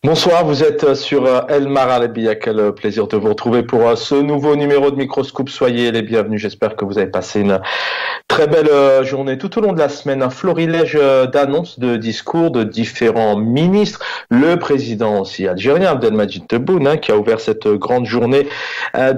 Bonsoir, vous êtes sur El Maralebia. Quel plaisir de vous retrouver pour ce nouveau numéro de Microscope. Soyez les bienvenus. J'espère que vous avez passé une très belle journée tout au long de la semaine. Un florilège d'annonces, de discours de différents ministres. Le président aussi algérien, Abdelmadjid Tebboune, qui a ouvert cette grande journée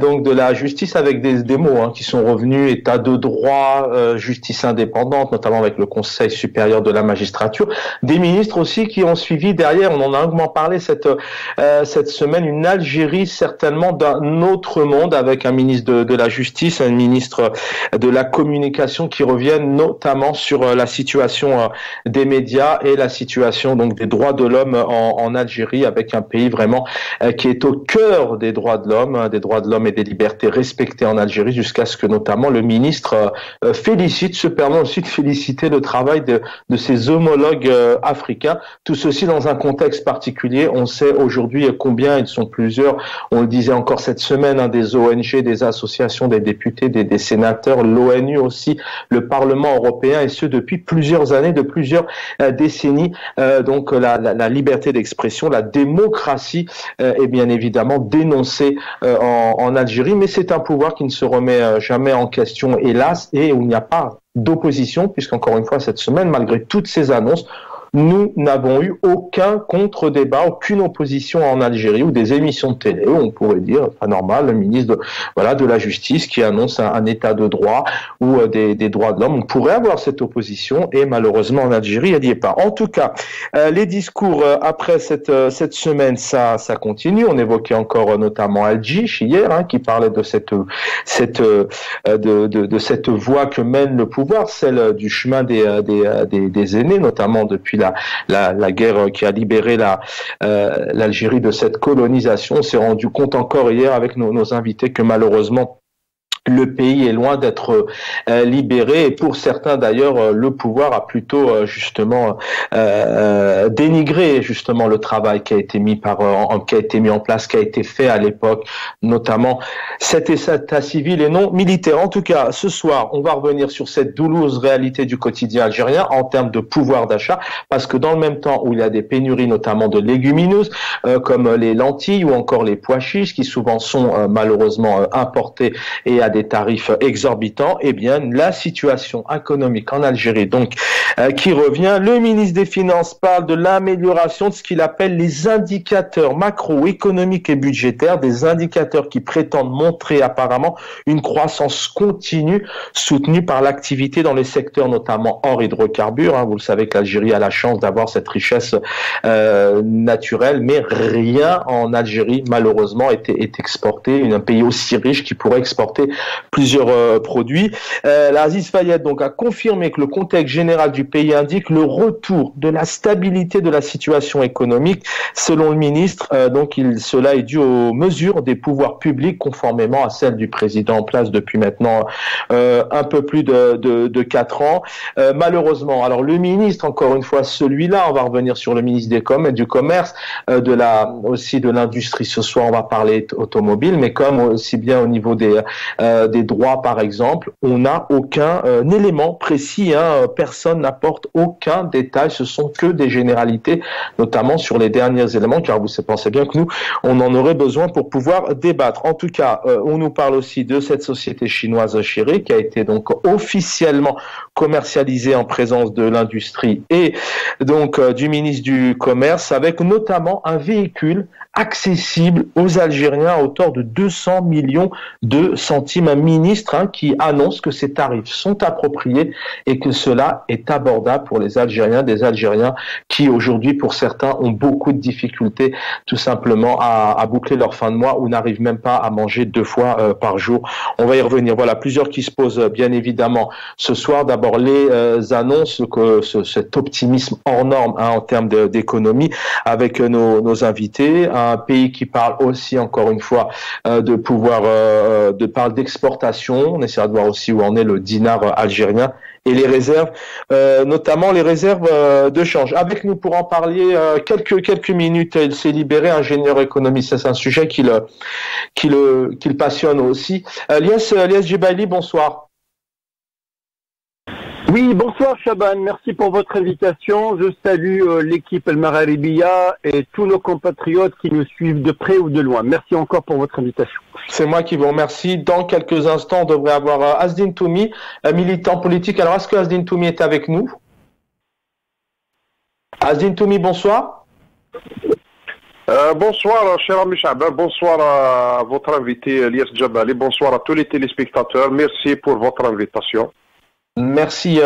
donc de la justice avec des mots qui sont revenus: état de droit, justice indépendante, notamment avec le Conseil supérieur de la magistrature. Des ministres aussi qui ont suivi derrière. On en a longuement parlé cette semaine, une Algérie certainement d'un autre monde, avec un ministre de la Justice, un ministre de la Communication qui reviennent notamment sur la situation des médias et la situation donc des droits de l'homme en Algérie, avec un pays vraiment qui est au cœur des droits de l'homme et des libertés respectées en Algérie, jusqu'à ce que notamment le ministre se permet aussi de féliciter le travail de ses homologues africains. Tout ceci dans un contexte particulier. On sait aujourd'hui combien ils sont plusieurs. On le disait encore cette semaine, des ONG, des associations, des députés, des sénateurs, l'ONU aussi, le Parlement européen, et ce depuis plusieurs années, de plusieurs décennies. Donc la liberté d'expression, la démocratie est bien évidemment dénoncée en Algérie, mais c'est un pouvoir qui ne se remet jamais en question, hélas, et où il n'y a pas d'opposition, puisqu'encore une fois cette semaine, malgré toutes ces annonces, nous n'avons eu aucun contre-débat, aucune opposition en Algérie, ou des émissions de télé où on pourrait dire, pas normal, le ministre de la Justice qui annonce un état de droit ou des droits de l'homme. On pourrait avoir cette opposition, et malheureusement en Algérie, elle n'y est pas. En tout cas, les discours après cette semaine, ça continue. On évoquait encore notamment Al-Djich hier, qui parlait de cette voie que mène le pouvoir, celle du chemin des aînés, notamment depuis la guerre qui a libéré l'Algérie de cette colonisation. On s'est rendu compte encore hier avec nos invités que malheureusement le pays est loin d'être libéré, et pour certains d'ailleurs le pouvoir a plutôt justement dénigré justement le travail qui a été mis en place, qui a été fait à l'époque, notamment cet état civil et non militaire. En tout cas, ce soir, on va revenir sur cette douloureuse réalité du quotidien algérien en termes de pouvoir d'achat, parce que dans le même temps où il y a des pénuries notamment de légumineuses comme les lentilles ou encore les pois chiches, qui souvent sont malheureusement importés et à des tarifs exorbitants, eh bien la situation économique en Algérie donc qui revient. Le ministre des Finances parle de l'amélioration de ce qu'il appelle les indicateurs macroéconomiques et budgétaires, des indicateurs qui prétendent montrer apparemment une croissance continue soutenue par l'activité dans les secteurs notamment hors hydrocarbures. Vous le savez que l'Algérie a la chance d'avoir cette richesse naturelle, mais rien en Algérie malheureusement est exporté. Un pays aussi riche qui pourrait exporter plusieurs produits. Aziz Fayed donc a confirmé que le contexte général du pays indique le retour de la stabilité de la situation économique. Selon le ministre, cela est dû aux mesures des pouvoirs publics conformément à celles du président en place depuis maintenant un peu plus de 4 ans. Malheureusement, alors le ministre, encore une fois, celui-là, on va revenir sur le ministre du Commerce, aussi de l'industrie. Ce soir, on va parler automobile, mais comme aussi bien au niveau des droits, par exemple, on n'a aucun élément précis. Personne n'apporte aucun détail. Ce sont que des généralités, notamment sur les derniers éléments, car vous pensez bien que nous, on en aurait besoin pour pouvoir débattre. En tout cas, on nous parle aussi de cette société chinoise Chery, qui a été donc officiellement commercialisée en présence de l'industrie et donc du ministre du Commerce, avec notamment un véhicule accessible aux Algériens à hauteur de 200 millions de centimes. Un ministre qui annonce que ces tarifs sont appropriés et que cela est abordable pour les Algériens, des Algériens qui aujourd'hui pour certains ont beaucoup de difficultés tout simplement à boucler leur fin de mois, ou n'arrivent même pas à manger 2 fois par jour. On va y revenir. Voilà, plusieurs qui se posent bien évidemment ce soir. D'abord les annonces, cet optimisme hors norme en termes d'économie avec nos invités. Un pays qui parle aussi, encore une fois, de pouvoir parle d'exportation. On essaiera de voir aussi où en est le dinar algérien et les réserves, notamment les réserves de change. Avec nous pour en parler quelques minutes, il s'est libéré, ingénieur économiste. C'est un sujet qui le passionne aussi. Elias Djebaili, bonsoir. Oui, bonsoir Chaban, merci pour votre invitation. Je salue l'équipe El Magharibiya et tous nos compatriotes qui nous suivent de près ou de loin. Merci encore pour votre invitation. C'est moi qui vous remercie. Dans quelques instants, on devrait avoir Asdine Toumi, militant politique. Alors, est-ce que Asdine Toumi est avec nous? Asdine Toumi, bonsoir. Bonsoir, cher ami Chaban. Bonsoir à votre invité, Elias Djabali. Bonsoir à tous les téléspectateurs. Merci pour votre invitation. Merci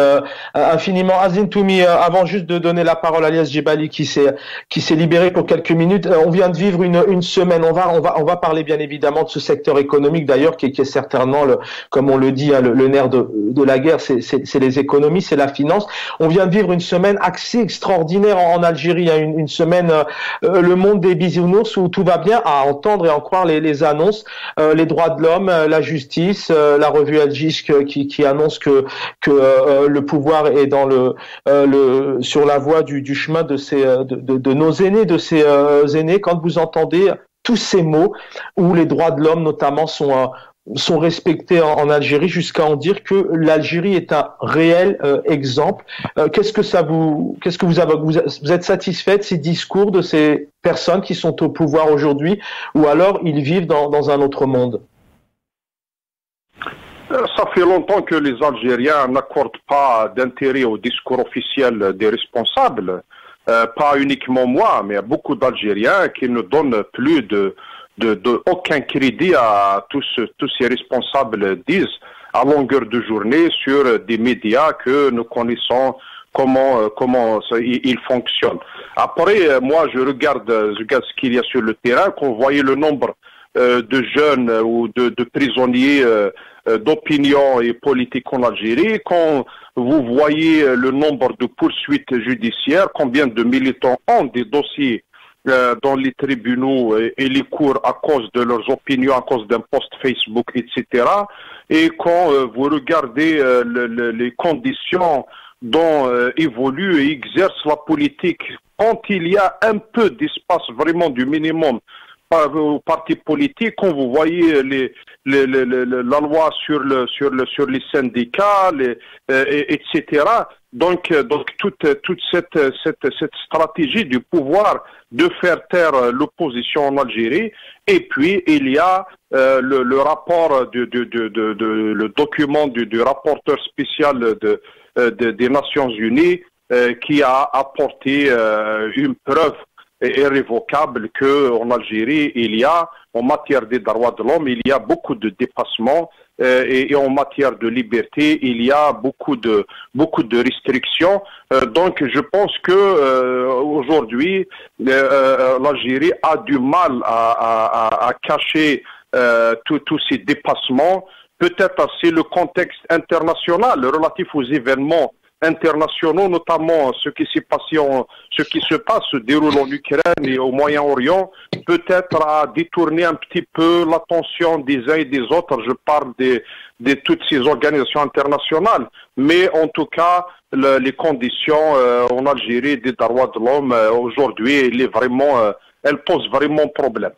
infiniment. Asdine Toumi, avant juste de donner la parole à Elias Djebali qui s'est libéré pour quelques minutes, on vient de vivre une semaine. On va parler bien évidemment de ce secteur économique d'ailleurs qui est certainement comme on le dit, le nerf de la guerre, c'est les économies, c'est la finance. On vient de vivre une semaine assez extraordinaire en Algérie, une semaine le monde des bisounours où tout va bien, à entendre et en croire les annonces, les droits de l'homme, la justice, la revue El Jisc qui annonce que le pouvoir est dans sur la voie du chemin de nos aînés, de ces aînés. Quand vous entendez tous ces mots où les droits de l'homme notamment sont respectés en Algérie, jusqu'à en dire que l'Algérie est un réel exemple. Vous êtes satisfait de ces discours de ces personnes qui sont au pouvoir aujourd'hui, ou alors ils vivent dans un autre monde? Ça fait longtemps que les Algériens n'accordent pas d'intérêt au discours officiel des responsables. Pas uniquement moi, mais beaucoup d'Algériens qui ne donnent plus aucun crédit à tous ces responsables disent à longueur de journée sur des médias que nous connaissons comment ils fonctionnent. Après, moi, je regarde ce qu'il y a sur le terrain, qu'on voyait le nombre de jeunes ou de prisonniers d'opinion et politique en Algérie, quand vous voyez le nombre de poursuites judiciaires, combien de militants ont des dossiers dans les tribunaux et les cours à cause de leurs opinions, à cause d'un post Facebook, etc. Et quand vous regardez les conditions dont évolue et exerce la politique, quand il y a un peu d'espace vraiment du minimum aux partis politiques, quand vous voyez la loi sur les syndicats, etc. Donc toute cette stratégie du pouvoir de faire taire l'opposition en Algérie. Et puis il y a le rapport le document du rapporteur spécial des Nations Unies qui a apporté une preuve irrévocable qu'en Algérie, il y a, en matière des droits de l'homme, il y a beaucoup de dépassements et en matière de liberté, il y a beaucoup de restrictions. Donc, je pense que aujourd'hui, l'Algérie a du mal à cacher tous ces dépassements. Peut-être c'est le contexte international relatif aux événements internationaux, notamment ce qui se déroule en Ukraine et au Moyen-Orient, peut-être à détourner un petit peu l'attention des uns et des autres. Je parle de toutes ces organisations internationales. Mais en tout cas, les conditions en Algérie des droits de l'homme aujourd'hui, elles posent vraiment problème.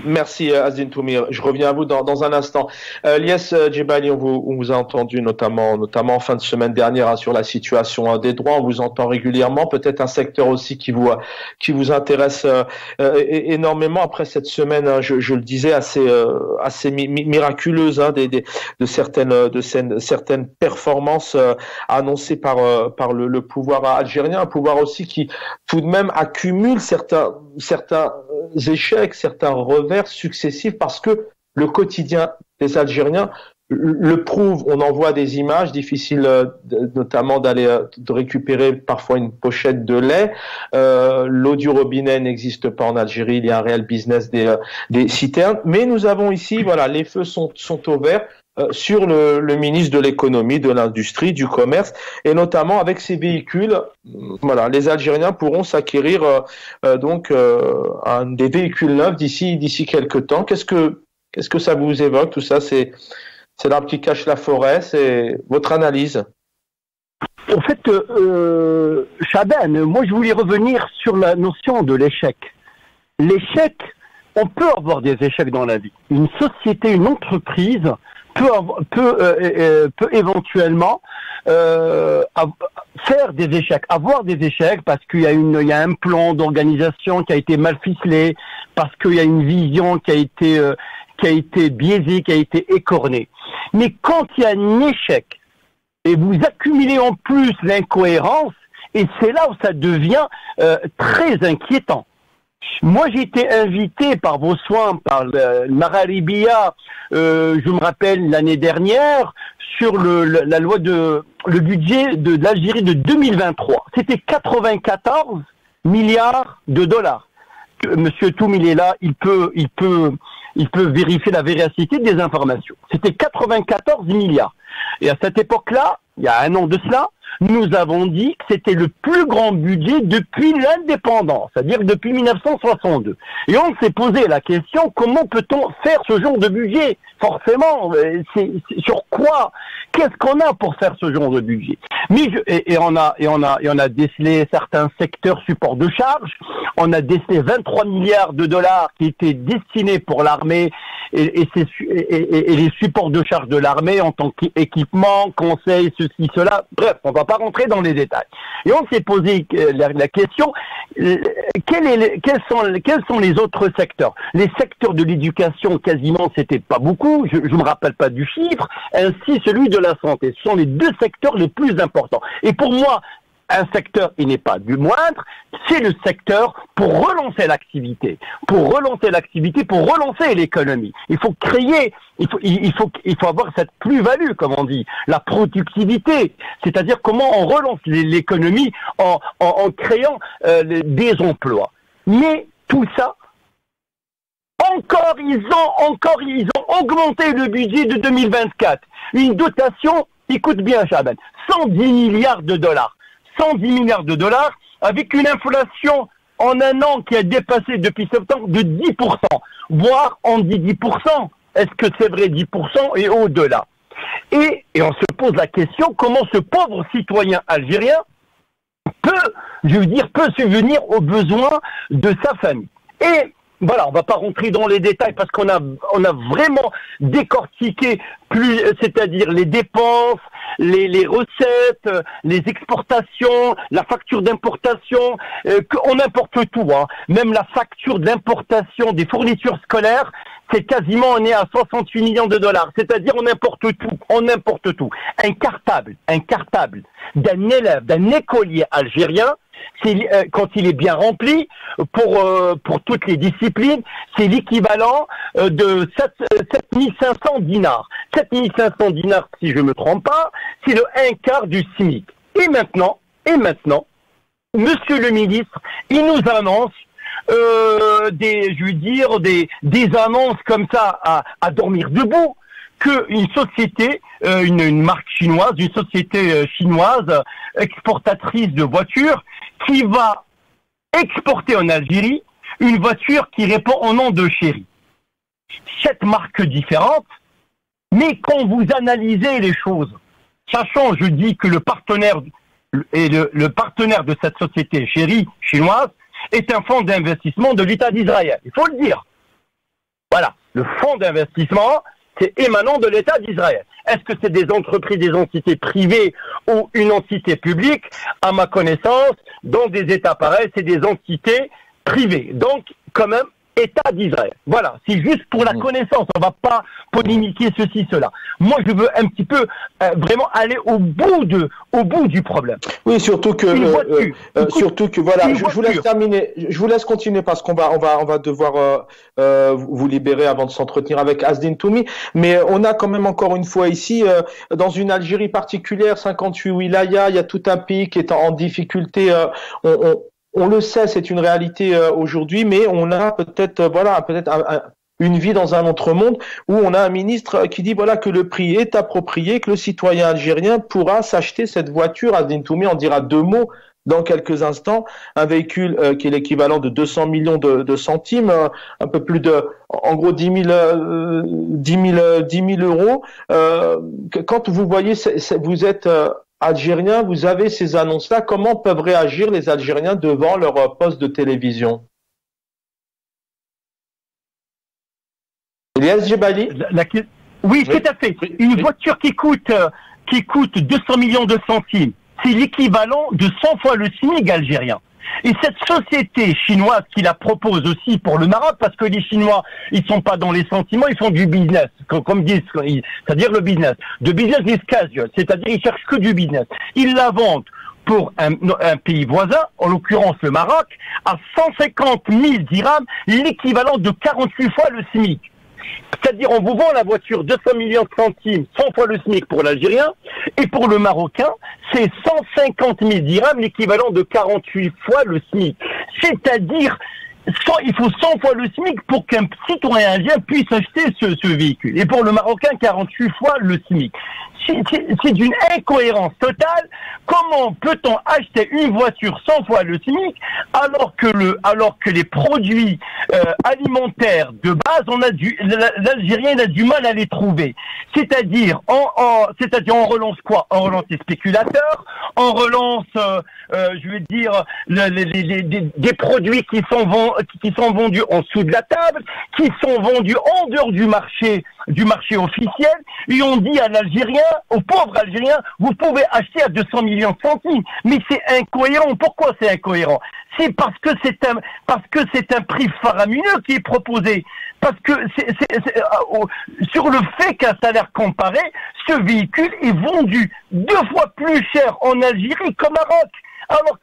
Merci Asdine Toumi. Je reviens à vous dans un instant. Elias Djebali, on vous a entendu notamment en fin de semaine dernière sur la situation des droits. On vous entend régulièrement. Peut-être un secteur aussi qui vous intéresse énormément après cette semaine. Je le disais assez miraculeuse de certaines performances annoncées par le pouvoir algérien, un pouvoir aussi qui tout de même accumule certains échecs, certains revers successifs, parce que le quotidien des Algériens le prouve. On en voit des images difficiles, notamment de récupérer parfois une pochette de lait. L'eau du robinet n'existe pas en Algérie. Il y a un réel business des citernes. Mais nous avons ici, voilà, les feux sont au vert sur le ministre de l'économie, de l'industrie, du commerce, et notamment avec ces véhicules. Voilà, les Algériens pourront s'acquérir des véhicules neufs d'ici quelques temps. Qu'est-ce que ça vous évoque tout ça? C'est l'arbre qui cache la forêt. C'est votre analyse? En fait, Chaban, moi je voulais revenir sur la notion de l'échec. L'échec, on peut avoir des échecs dans la vie. Une société, une entreprise peut éventuellement faire des échecs, avoir des échecs parce qu'il y a un plan d'organisation qui a été mal ficelé, parce qu'il y a une vision qui a été biaisée, qui a été écornée. Mais quand il y a un échec et vous accumulez en plus l'incohérence, et c'est là où ça devient très inquiétant. Moi, j'ai été invité par vos soins, par le Mararibia, je me rappelle l'année dernière, sur la loi le budget de l'Algérie de 2023. C'était 94 milliards de dollars. Monsieur Toum, il est là, il peut vérifier la véracité des informations. C'était 94 milliards. Et à cette époque-là, il y a un an de cela, nous avons dit que c'était le plus grand budget depuis l'indépendance, c'est-à-dire depuis 1962. Et on s'est posé la question, comment peut-on faire ce genre de budget? Forcément, c'est sur quoi? Qu'est-ce qu'on a pour faire ce genre de budget? Mais on a décelé certains secteurs support de charge. On a décelé 23 milliards de dollars qui étaient destinés pour l'armée et les supports de charge de l'armée en tant qu'équipement, conseil, ceci, cela. Bref, on va pas rentrer dans les détails. Et on s'est posé la question, quels sont les autres secteurs? Les secteurs de l'éducation, quasiment, c'était pas beaucoup. Je me rappelle pas du chiffre. Ainsi, celui de la santé. Ce sont les deux secteurs les plus importants. Et pour moi, un secteur, il n'est pas du moindre, c'est le secteur pour relancer l'activité, pour relancer l'économie. Il faut créer, il faut avoir cette plus-value, comme on dit, la productivité, c'est-à-dire comment on relance l'économie en créant des emplois. Mais tout ça, ils ont augmenté le budget de 2024. Une dotation, écoute bien, Chaban, 110 milliards de dollars. 110 milliards de dollars, avec une inflation en un an qui a dépassé depuis septembre de 10%. Voire, on dit 10%. Est-ce que c'est vrai 10% et au-delà? Et on se pose la question, comment ce pauvre citoyen algérien peut subvenir aux besoins de sa famille? Et voilà, on va pas rentrer dans les détails parce qu'on a vraiment décortiqué c'est-à-dire les dépenses, les recettes, les exportations, la facture d'importation, on importe tout, hein. Même la facture d'importation des fournitures scolaires, c'est quasiment, on est à 68 millions de dollars. C'est-à-dire, on importe tout. Un cartable d'un élève, d'un écolier algérien, quand il est bien rempli pour toutes les disciplines, c'est l'équivalent de 7500 dinars. 7500 dinars, si je me trompe pas, c'est le 1/4 du SMIC. Et maintenant, monsieur le ministre, il nous annonce des annonces comme ça à dormir debout, qu'une société, une marque chinoise, une société chinoise exportatrice de voitures, qui va exporter en Algérie une voiture qui répond au nom de Chery. 7 marques différentes, mais quand vous analysez les choses, sachant, je dis que le partenaire de cette société Chery chinoise est un fonds d'investissement de l'État d'Israël. Il faut le dire. Voilà, le fonds d'investissement, c'est émanant de l'État d'Israël. Est-ce que c'est des entreprises, des entités privées ou une entité publique? À ma connaissance, dans des États pareils, c'est des entités privées. Donc, quand même, État d'Israël. Voilà, c'est juste pour la connaissance. On va pas polémiquer ceci, cela. Moi, je veux un petit peu vraiment aller au bout du problème. Oui, surtout que voilà, je vous laisse terminer. Je vous laisse continuer parce qu'on va devoir vous libérer avant de s'entretenir avec Asdin Toumi. Mais on a quand même encore une fois ici, dans une Algérie particulière, 58 wilayas, il y a tout un pays qui est en difficulté. On le sait, c'est une réalité aujourd'hui, mais on a peut-être une vie dans un autre monde où on a un ministre qui dit que le prix est approprié, que le citoyen algérien pourra s'acheter cette voiture. Asdin Toumi en dira 2 mots dans quelques instants. Un véhicule qui est l'équivalent de 200 millions de centimes, un peu plus de, en gros, 10 000 euros. Quand vous voyez, vous êtes Algériens, vous avez ces annonces-là. Comment peuvent réagir les Algériens devant leur poste de télévision? Elias Jebali. Oui, tout à fait. Une voiture qui coûte 200 millions de centimes, c'est l'équivalent de 100 fois le SMIC algérien. Et cette société chinoise qui la propose aussi pour le Maroc, parce que les Chinois, ils sont pas dans les sentiments, ils font du business, comme disent, c'est-à-dire le business. De business is casual, c'est-à-dire ils cherchent que du business. Ils la vendent pour un pays voisin, en l'occurrence le Maroc, à 150 000 dirhams, l'équivalent de 48 fois le SMIC. C'est-à-dire, on vous vend la voiture 200 millions de centimes, 100 fois le SMIC pour l'Algérien, et pour le Marocain, c'est 150 000 dirhams, l'équivalent de 48 fois le SMIC. C'est-à-dire, il faut 100 fois le SMIC pour qu'un citoyen algérien puisse acheter ce véhicule. Et pour le Marocain, 48 fois le SMIC. C'est d'une incohérence totale. Comment peut-on acheter une voiture 100 fois le SMIC alors que les produits alimentaires de base, l'Algérien a du mal à les trouver. C'est-à-dire, on relance quoi? On relance les spéculateurs, on relance, des produits qui sont vendus en dessous de la table, qui sont vendus en dehors du marché officiel, et on dit à l'Algérien, aux pauvres Algériens, vous pouvez acheter à 200 millions de centimes. Mais c'est incohérent. Pourquoi c'est incohérent? C'est parce que c'est un prix faramineux qui est proposé. Parce que sur le fait qu'un salaire comparé, ce véhicule est vendu 2 fois plus cher en Algérie qu'au Maroc. Alors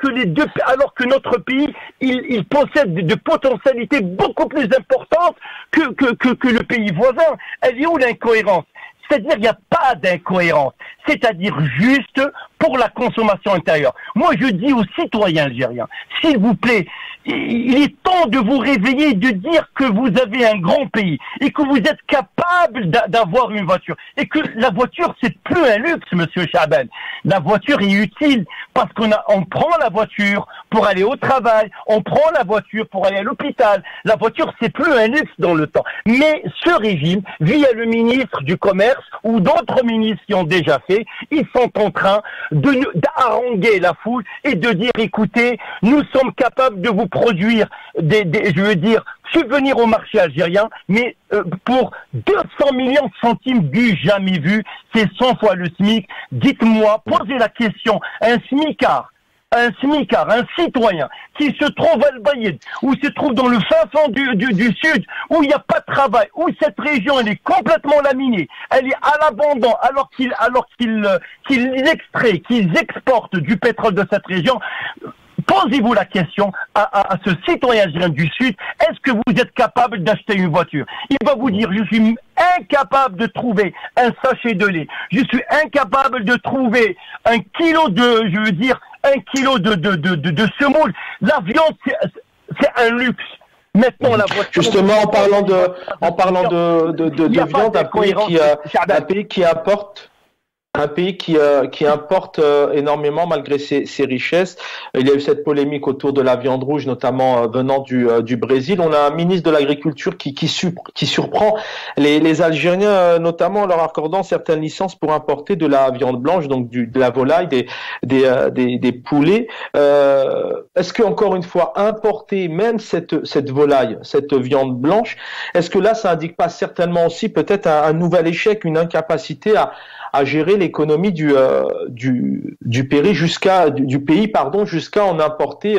que notre pays, il possède de potentialités beaucoup plus importantes que le pays voisin. Elle est où l'incohérence? C'est-à-dire qu'il n'y a pas d'incohérence. C'est-à-dire juste pour la consommation intérieure. Moi, je dis aux citoyens algériens, s'il vous plaît, il est temps de vous réveiller et de dire que vous avez un grand pays et que vous êtes capable d'avoir une voiture. Et que la voiture, c'est plus un luxe, monsieur Chaban. La voiture est utile parce on prend la voiture pour aller au travail, on prend la voiture pour aller à l'hôpital. La voiture, c'est plus un luxe dans le temps. Mais ce régime, via le ministre du Commerce ou d'autres ministres qui ont déjà fait, ils sont en train d'haranguer la foule et de dire, écoutez, nous sommes capables de vous produire subvenir au marché algérien, mais pour 200 millions de centimes du jamais vu, c'est 100 fois le SMIC. Dites-moi, posez la question, un citoyen qui se trouve à Al-Bayed, ou se trouve dans le fin fond du sud, où il n'y a pas de travail, où cette région elle est complètement laminée, elle est à l'abandon, alors qu'ils exportent du pétrole de cette région. Posez-vous la question à ce citoyen algérien du Sud, est-ce que vous êtes capable d'acheter une voiture? Il va vous dire, je suis incapable de trouver un sachet de lait, je suis incapable de trouver un kilo de semoule. La viande, c'est un luxe. Maintenant, la voiture. Justement, en parlant de viande, un pays qui apporte. Un pays qui importe énormément malgré ses richesses. Il y a eu cette polémique autour de la viande rouge, notamment venant du Brésil. On a un ministre de l'Agriculture qui surprend les Algériens, notamment en leur accordant certaines licences pour importer de la viande blanche, donc de la volaille, des poulets. Est-ce que, encore une fois, importer même cette volaille, cette viande blanche, est-ce que là, ça indique pas certainement aussi peut-être un nouvel échec, une incapacité à gérer l'économie du pays jusqu'à en importer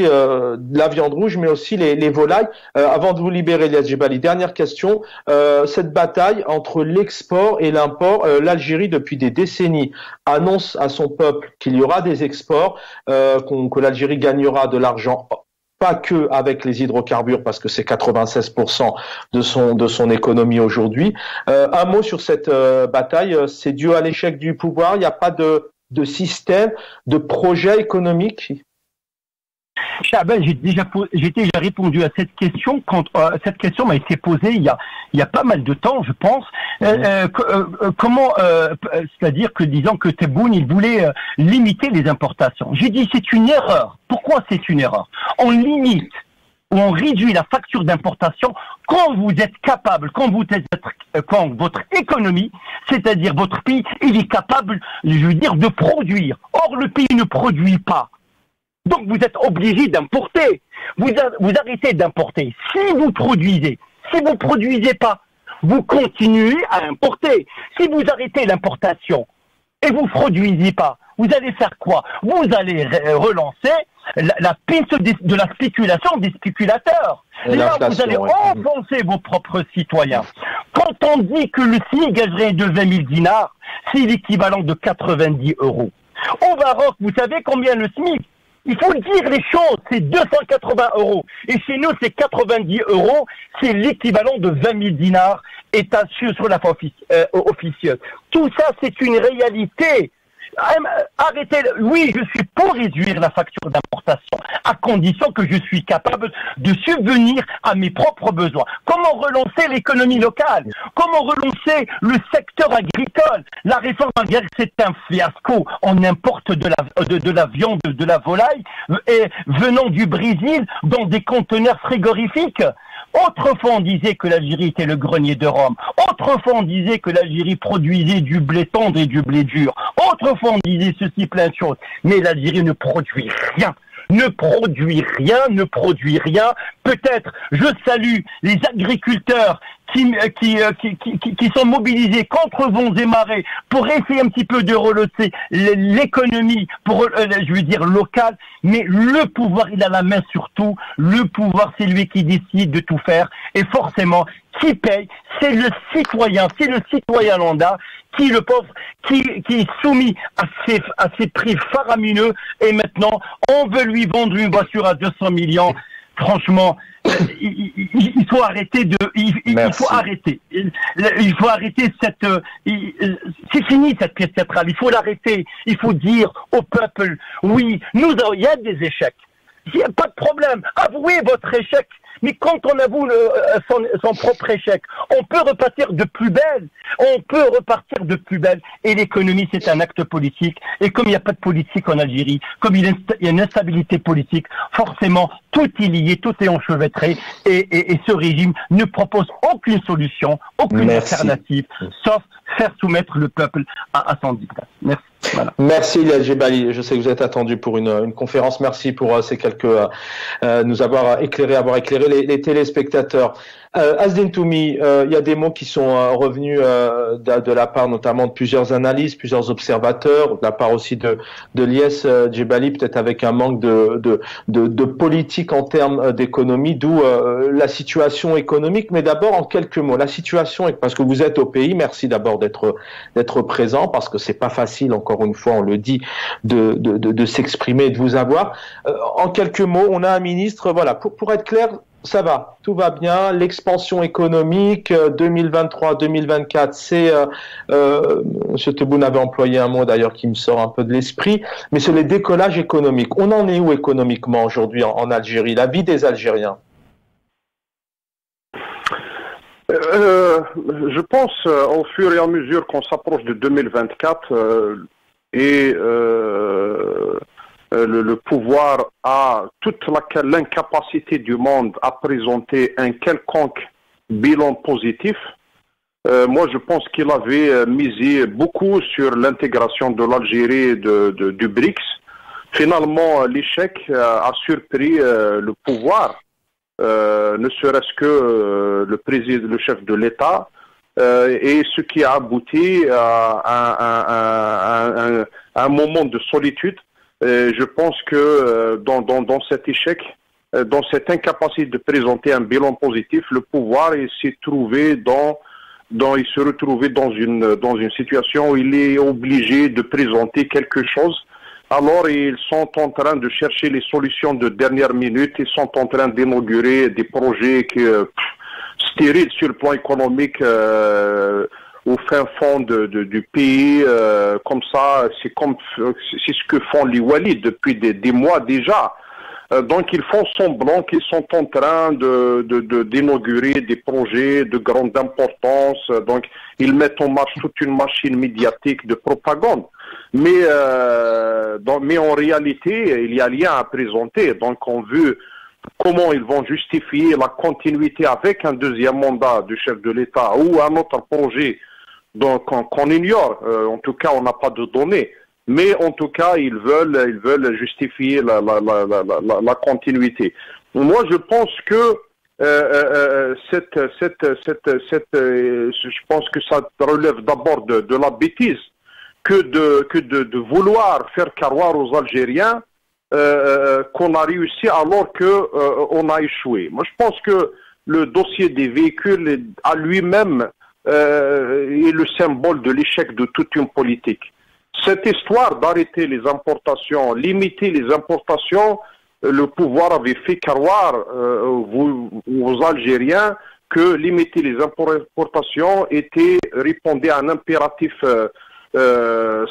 de la viande rouge, mais aussi les volailles. Avant de vous libérer, Elias Jebali, dernière question. Cette bataille entre l'export et l'import, l'Algérie depuis des décennies annonce à son peuple qu'il y aura des exports, que l'Algérie gagnera de l'argent. Pas que avec les hydrocarbures, parce que c'est 96% de son économie aujourd'hui. Un mot sur cette bataille, c'est dû à l'échec du pouvoir. Il n'y a pas de système, de projet économique. Chaban, j'ai déjà répondu à cette question quand cette question m'a été posée il y a pas mal de temps, je pense. C'est-à-dire que disant que Tebboune, il voulait limiter les importations. J'ai dit c'est une erreur. Pourquoi c'est une erreur? On limite ou on réduit la facture d'importation quand vous êtes capable, quand votre économie, c'est-à-dire votre pays, il est capable, de produire. Or, le pays ne produit pas. Donc, vous êtes obligé d'importer. Vous arrêtez d'importer. Si vous produisez, Si vous produisez pas, vous continuez à importer. Si vous arrêtez l'importation et vous produisez pas, vous allez faire quoi? Vous allez relancer la piste de la spéculation des spéculateurs. Et là, vous allez enfoncer vos propres citoyens. Quand on dit que le SMIC algérien de 20 000 dinars, c'est l'équivalent de 90 euros. Au Maroc, vous savez combien le SMIC? Il faut dire les choses, c'est 280 euros. Et chez nous, c'est 90 euros. C'est l'équivalent de 20 000 dinars établis sur la foi officieuse. Tout ça, c'est une réalité. Arrêtez. Oui, je suis pour réduire la facture d'importation, à condition que je suis capable de subvenir à mes propres besoins. Comment relancer l'économie locale? Comment relancer le secteur agricole? La réforme agraire, c'est un fiasco. On importe de la viande, de la volaille, venant du Brésil dans des conteneurs frigorifiques. Autrefois, on disait que l'Algérie était le grenier de Rome. Autrefois, on disait que l'Algérie produisait du blé tendre et du blé dur. Autrefois, on disait ceci, plein de choses. Mais l'Algérie ne produit rien. Ne produit rien. Peut-être, je salue les agriculteurs qui sont mobilisés contre vents et marées pour essayer un petit peu de relancer l'économie, je veux dire locale, mais le pouvoir, il a la main sur tout. Le pouvoir, c'est lui qui décide de tout faire. Et forcément, qui paye, c'est le citoyen lambda, qui le pauvre, qui est soumis à ces prix faramineux. Et maintenant, on veut lui vendre une voiture à 200 millions. Franchement, il faut arrêter il faut arrêter. Il faut arrêter c'est fini cette pièce théâtrale. Il faut l'arrêter. Il faut dire au peuple, oui, il y a des échecs. Il n'y a pas de problème. Avouez votre échec. Mais quand on avoue son propre échec, on peut repartir de plus belle. Et l'économie, c'est un acte politique. Et comme il n'y a pas de politique en Algérie, comme il y a une instabilité politique, forcément, tout est lié, tout est enchevêtré. Et ce régime ne propose aucune solution, aucune alternative, sauf faire soumettre le peuple à son dictat. Merci. Voilà. Merci Ilias Djebali, je sais que vous êtes attendu pour une conférence. Merci pour ces quelques nous avoir éclairé les téléspectateurs. Asdine Toumi, il y a des mots qui sont revenus de la part notamment de plusieurs analystes, plusieurs observateurs, de la part aussi de Ilias Djebali, peut-être avec un manque de politique en termes d'économie, d'où la situation économique. Mais d'abord en quelques mots, la situation, parce que vous êtes au pays, merci d'abord d'être présent, parce que c'est pas facile, encore une fois, on le dit, de s'exprimer et de vous avoir. En quelques mots, on a un ministre, voilà, pour être clair, ça va, tout va bien, l'expansion économique 2023-2024, c'est, M. Tebboune avait employé un mot d'ailleurs qui me sort un peu de l'esprit, mais c'est le décollage économique. On en est où économiquement aujourd'hui en Algérie, la vie des Algériens? Je pense, au fur et à mesure qu'on s'approche de 2024, le pouvoir a toute l'incapacité du monde à présenter un quelconque bilan positif. Moi, je pense qu'il avait misé beaucoup sur l'intégration de l'Algérie du BRICS. Finalement, l'échec a surpris le pouvoir, ne serait-ce que le chef de l'État, et ce qui a abouti à un moment de solitude. Je pense que dans cet échec, dans cette incapacité de présenter un bilan positif, le pouvoir s'est trouvé il se retrouvait dans une situation où il est obligé de présenter quelque chose. Alors ils sont en train de chercher les solutions de dernière minute, ils sont en train d'inaugurer des projets stériles sur le plan économique au fin fond du pays, comme ça, c'est ce que font les Wallis depuis des mois déjà. Donc ils font semblant qu'ils sont en train d'inaugurer des projets de grande importance. Donc ils mettent en marche toute une machine médiatique de propagande. Mais en réalité, il y a rien à présenter. Donc on veut comment ils vont justifier la continuité avec un deuxième mandat du chef de l'État ou un autre projet qu'on ignore. En tout cas, on n'a pas de données. Mais en tout cas, ils veulent justifier la continuité. Moi, je pense que je pense que ça relève d'abord de la bêtise que de vouloir faire croire aux Algériens qu'on a réussi alors que on a échoué. Moi, je pense que le dossier des véhicules à lui-même est le symbole de l'échec de toute une politique. Cette histoire d'arrêter les importations, limiter les importations, le pouvoir avait fait croire aux Algériens que limiter les importations répondait à un impératif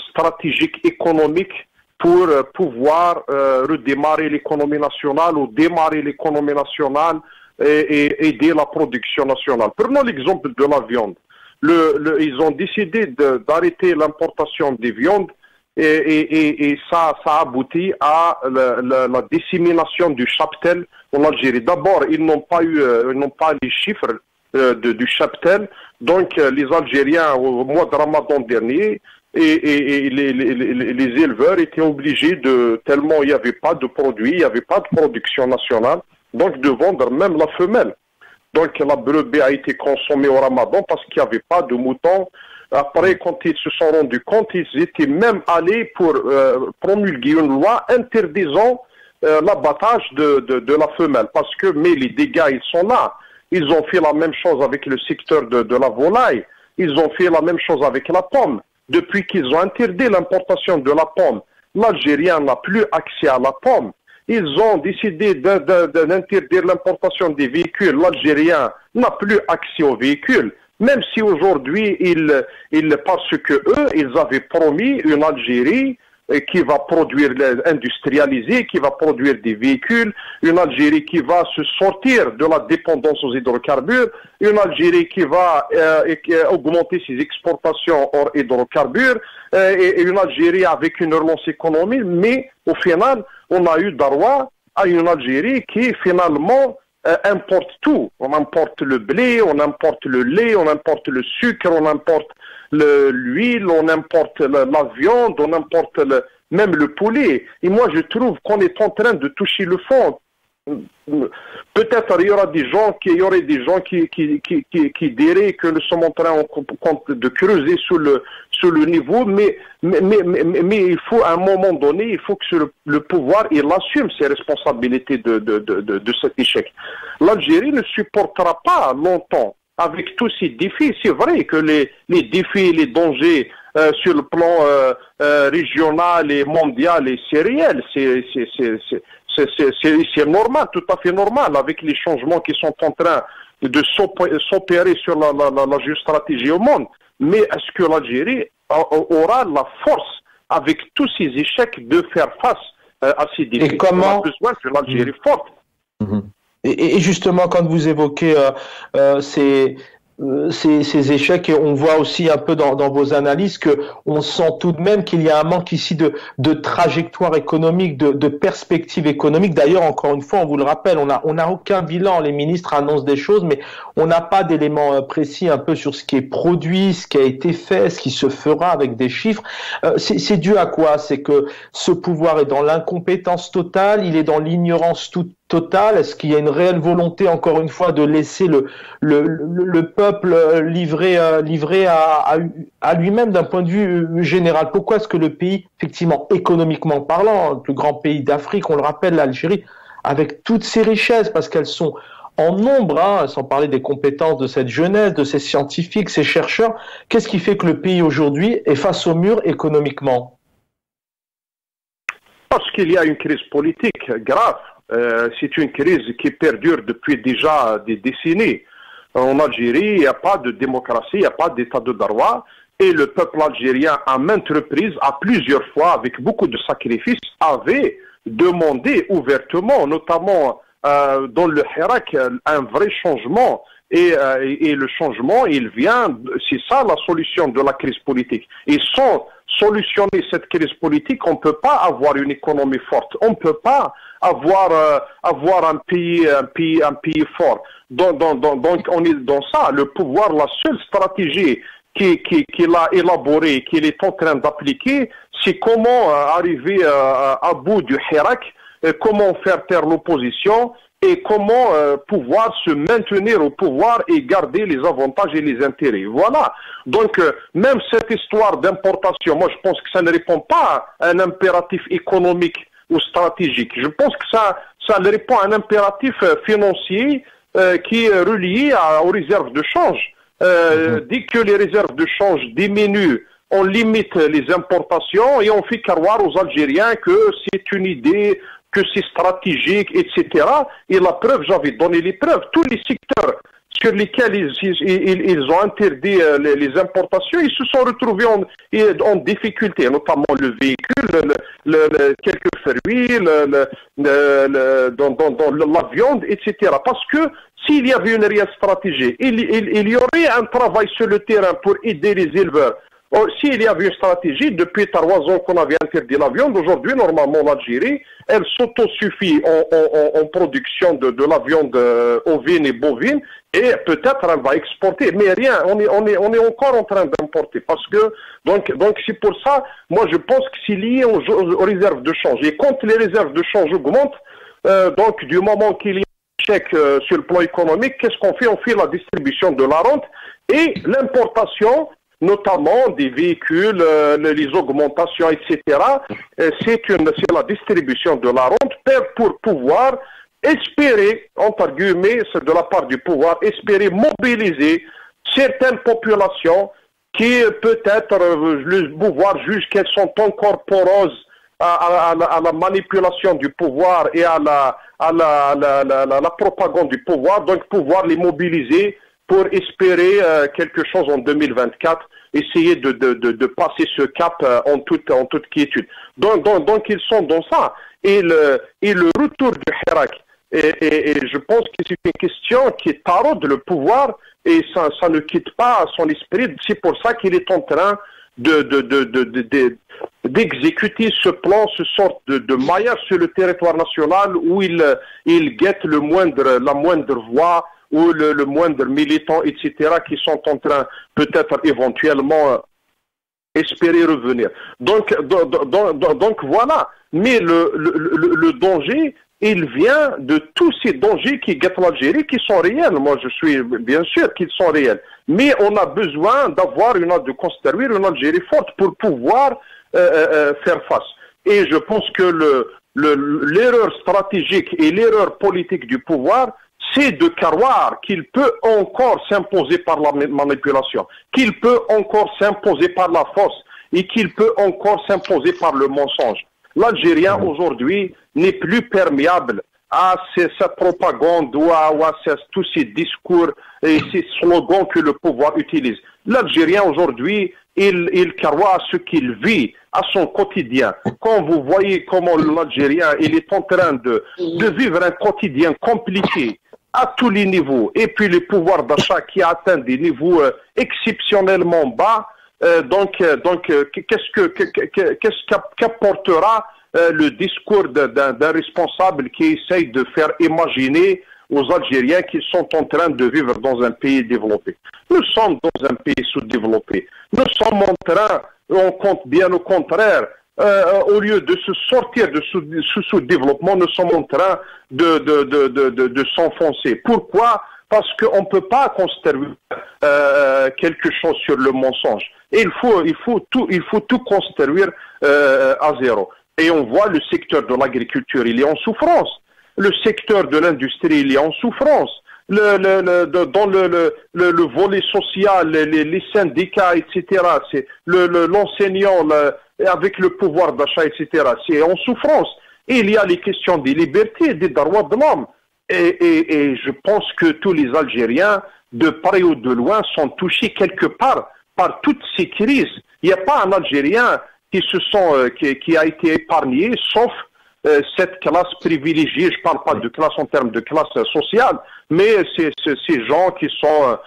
stratégique économique pour pouvoir redémarrer l'économie nationale ou démarrer l'économie nationale et aider la production nationale. Prenons l'exemple de la viande. Ils ont décidé d'arrêter l'importation des viandes et ça a abouti à la dissémination du cheptel en Algérie. D'abord, ils n'ont pas les chiffres du cheptel. Donc, les Algériens, au mois de Ramadan dernier, et les éleveurs étaient obligés tellement il n'y avait pas de produits, il n'y avait pas de production nationale, donc de vendre même la femelle. Donc la brebis a été consommée au Ramadan parce qu'il n'y avait pas de moutons. Après, quand ils se sont rendus compte, ils étaient même allés pour promulguer une loi interdisant l'abattage de la femelle. Mais les dégâts, ils sont là. Ils ont fait la même chose avec le secteur de la volaille. Ils ont fait la même chose avec la pomme. Depuis qu'ils ont interdit l'importation de la pomme, l'Algérien n'a plus accès à la pomme. Ils ont décidé d'interdire l'importation des véhicules. L'Algérien n'a plus accès aux véhicules. Même si aujourd'hui, parce que eux, ils avaient promis une Algérie qui va produire, industrialiser, qui va produire des véhicules, une Algérie qui va se sortir de la dépendance aux hydrocarbures, une Algérie qui va augmenter ses exportations hors hydrocarbures, et une Algérie avec une relance économique, mais au final, on a eu droit à une Algérie qui finalement importe tout. On importe le blé, on importe le lait, on importe le sucre, on importe l'huile, on importe la viande, on importe même le poulet. Et moi, je trouve qu'on est en train de toucher le fond. Peut-être il y aurait des gens qui diraient que nous sommes en train de creuser sous le niveau, mais il faut à un moment donné, il faut que le pouvoir il assume ses responsabilités de cet échec. L'Algérie ne supportera pas longtemps avec tous ces défis. C'est vrai que les défis, les dangers sur le plan régional et mondial et réel, c'est normal, tout à fait normal, avec les changements qui sont en train de s'opérer sur la géostratégie au monde. Mais est-ce que l'Algérie aura la force, avec tous ces échecs, de faire face à ces défis? Et comment... On a besoin que l'Algérie forte. Et justement, quand vous évoquez ces échecs, et on voit aussi un peu dans vos analyses que on sent tout de même qu'il y a un manque ici de trajectoire économique, de perspective économique. D'ailleurs, encore une fois, on vous le rappelle, on n'a aucun bilan. Les ministres annoncent des choses, mais on n'a pas d'éléments précis un peu sur ce qui est produit, ce qui a été fait, ce qui se fera avec des chiffres. C'est dû à quoi? C'est que ce pouvoir est dans l'incompétence totale, il est dans l'ignorance totale. Est-ce qu'il y a une réelle volonté, encore une fois, de laisser le peuple livré à lui-même d'un point de vue général? Pourquoi est-ce que le pays, effectivement, économiquement parlant, le plus grand pays d'Afrique, on le rappelle, l'Algérie, avec toutes ses richesses, parce qu'elles sont en nombre, sans parler des compétences de cette jeunesse, de ces scientifiques, ces chercheurs, qu'est-ce qui fait que le pays aujourd'hui est face au mur économiquement? Parce qu'il y a une crise politique grave. C'est une crise qui perdure depuis déjà des décennies. En Algérie, il n'y a pas de démocratie, il n'y a pas d'état de droit. Et le peuple algérien, à maintes reprises, à plusieurs fois, avec beaucoup de sacrifices, avait demandé ouvertement, notamment dans le Hirak, un vrai changement. Et le changement, il vient, c'est ça la solution de la crise politique. Et sans solutionner cette crise politique, on ne peut pas avoir une économie forte. On ne peut pas avoir un pays fort. Donc on est dans ça. Le pouvoir, la seule stratégie qu'il a élaborée, qu'il est en train d'appliquer, c'est comment arriver à bout du Hirak, comment faire taire l'opposition et comment pouvoir se maintenir au pouvoir et garder les avantages et les intérêts. Voilà. Donc, même cette histoire d'importation, moi je pense que ça ne répond pas à un impératif économique ou stratégique. Je pense que ça répond à un impératif financier qui est relié aux réserves de change. Dès que les réserves de change diminuent, on limite les importations et on fait croire aux Algériens que c'est une idée, que c'est stratégique, etc. Et la preuve, j'avais donné les preuves, tous les secteurs sur lesquels ils ont interdit les importations, ils se sont retrouvés en difficulté, notamment le véhicule, quelques fruits, la viande, etc. Parce que s'il y avait une réelle stratégie, il y aurait un travail sur le terrain pour aider les éleveurs. S'il y avait une stratégie, depuis 3 ans qu'on avait interdit la viande, aujourd'hui, normalement, l'Algérie, elle s'autosuffit en production de la viande ovine et bovine, et peut-être elle va exporter. Mais rien, on est encore en train d'importer. Parce que, donc c'est pour ça, moi je pense que c'est lié aux réserves de change. Et quand les réserves de change augmentent, donc du moment qu'il y a un chèque sur le plan économique, qu'est-ce qu'on fait? On fait la distribution de la rente et l'importation, notamment des véhicules, les augmentations, etc. C'est la distribution de la rente pour pouvoir espérer, entre guillemets, c'est de la part du pouvoir, espérer mobiliser certaines populations qui peut-être le pouvoir juge qu'elles sont encore poreuses à la manipulation du pouvoir et à la propagande du pouvoir, donc pouvoir les mobiliser pour espérer quelque chose en 2024, essayer de passer ce cap en toute quiétude. Donc ils sont dans ça. Et le retour du Hirak, et je pense que c'est une question qui taraude le pouvoir et ça ne quitte pas son esprit. C'est pour ça qu'il est en train d'exécuter ce plan, ce sorte de maillage sur le territoire national où il guette la moindre voix ou le moindre militant, etc., qui sont en train peut-être éventuellement espérer revenir. Donc voilà. Mais le danger, il vient de tous ces dangers qui guettent l'Algérie, qui sont réels. Moi, je suis bien sûr qu'ils sont réels. Mais on a besoin de construire une Algérie forte pour pouvoir faire face. Et je pense que l'erreur stratégique et l'erreur politique du pouvoir, c'est de croire qu'il peut encore s'imposer par la manipulation, qu'il peut encore s'imposer par la force et qu'il peut encore s'imposer par le mensonge. L'Algérien aujourd'hui n'est plus perméable à cette propagande ou à tous ces discours et ces slogans que le pouvoir utilise. L'Algérien aujourd'hui, il croit à ce qu'il vit, à son quotidien. Quand vous voyez comment l'Algérien il est en train de vivre un quotidien compliqué à tous les niveaux, et puis le pouvoir d'achat qui atteint des niveaux exceptionnellement bas, qu'est-ce qu'apportera le discours d'un responsable qui essaye de faire imaginer aux Algériens qu'ils sont en train de vivre dans un pays développé? Nous sommes dans un pays sous-développé. Nous sommes en train, on compte bien au contraire, au lieu de se sortir de ce sous-développement, nous sommes en train de s'enfoncer. Pourquoi? Parce qu'on ne peut pas construire quelque chose sur le mensonge. Et il faut tout construire à zéro. Et on voit le secteur de l'agriculture, il est en souffrance. Le secteur de l'industrie, il est en souffrance. Dans le volet social, les syndicats, etc. C'est l'enseignant avec le pouvoir d'achat, etc. C'est en souffrance. Et il y a les questions des libertés, des droits de l'homme. Et je pense que tous les Algériens, de près ou de loin, sont touchés quelque part par toutes ces crises. Il n'y a pas un Algérien qui a été épargné, sauf cette classe privilégiée. Je ne parle pas de classe en termes de classe sociale, mais ces gens qui sont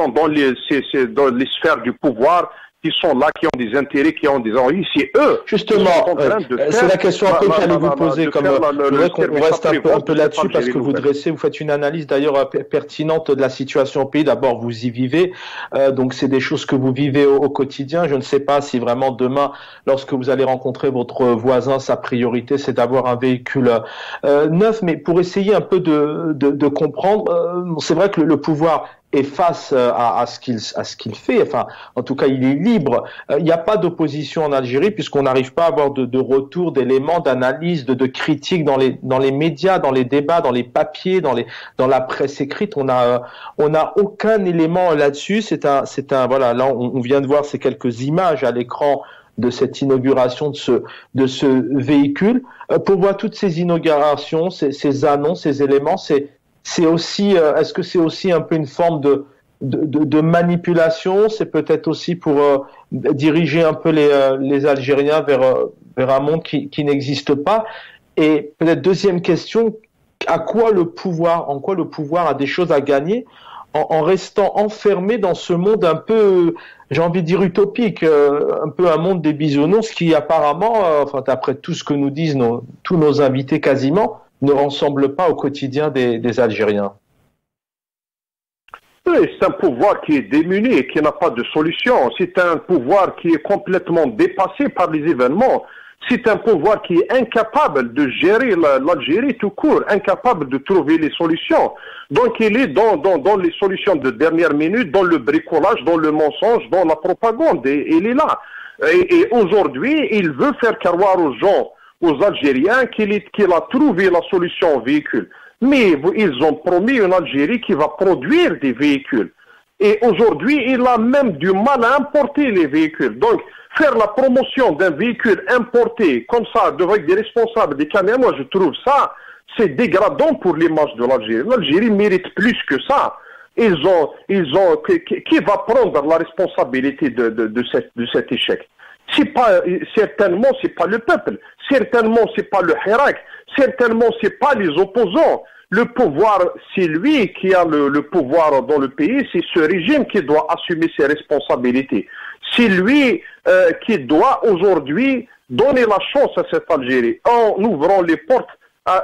dans les sphères du pouvoir, qui sont là, qui ont des intérêts, qui ont des envies, c'est eux. Justement, c'est la question un peu que j'allais vous poser. Comme je voudrais qu'on reste un peu là-dessus parce que vous faites une analyse d'ailleurs pertinente de la situation au pays. D'abord, vous y vivez, donc c'est des choses que vous vivez au quotidien. Je ne sais pas si vraiment demain, lorsque vous allez rencontrer votre voisin, sa priorité c'est d'avoir un véhicule neuf. Mais pour essayer un peu de comprendre, c'est vrai que le pouvoir est face à ce qu'il fait. Enfin, en tout cas, il est libre. Il n'y a pas d'opposition en Algérie puisqu'on n'arrive pas à avoir de retour, d'éléments, d'analyse, de critiques dans les médias, dans les débats, dans les papiers, dans la presse écrite. On a aucun élément là-dessus. Voilà. Là, on vient de voir ces quelques images à l'écran de cette inauguration de ce véhicule. Pour voir toutes ces inaugurations, ces annonces, ces éléments, c'est aussi, est-ce que c'est aussi un peu une forme de manipulation? C'est peut-être aussi pour diriger un peu les Algériens vers un monde qui n'existe pas. Et peut-être deuxième question, en quoi le pouvoir a des choses à gagner en restant enfermé dans ce monde un peu, j'ai envie de dire utopique, un peu un monde des bisounours qui apparemment, enfin d'après tout ce que nous disent tous nos invités quasiment, ne ressemble pas au quotidien des Algériens. Oui, c'est un pouvoir qui est démuni et qui n'a pas de solution. C'est un pouvoir qui est complètement dépassé par les événements. C'est un pouvoir qui est incapable de gérer l'Algérie tout court, incapable de trouver les solutions. Donc il est dans les solutions de dernière minute, dans le bricolage, dans le mensonge, dans la propagande. Et il est là. Et aujourd'hui, il veut faire croire aux gens, aux Algériens, qu'il a trouvé la solution au véhicule. Mais ils ont promis une Algérie qui va produire des véhicules. Et aujourd'hui, il a même du mal à importer les véhicules. Donc, faire la promotion d'un véhicule importé comme ça, avec des responsables, des caméras, moi je trouve ça, c'est dégradant pour l'image de l'Algérie. L'Algérie mérite plus que ça. Qui va prendre la responsabilité de cet échec? Certainement, c'est pas le peuple. Certainement, c'est pas le Hirak. Certainement, c'est pas les opposants. Le pouvoir, c'est lui qui a le pouvoir dans le pays. C'est ce régime qui doit assumer ses responsabilités. C'est lui qui doit aujourd'hui donner la chance à cette Algérie en ouvrant les portes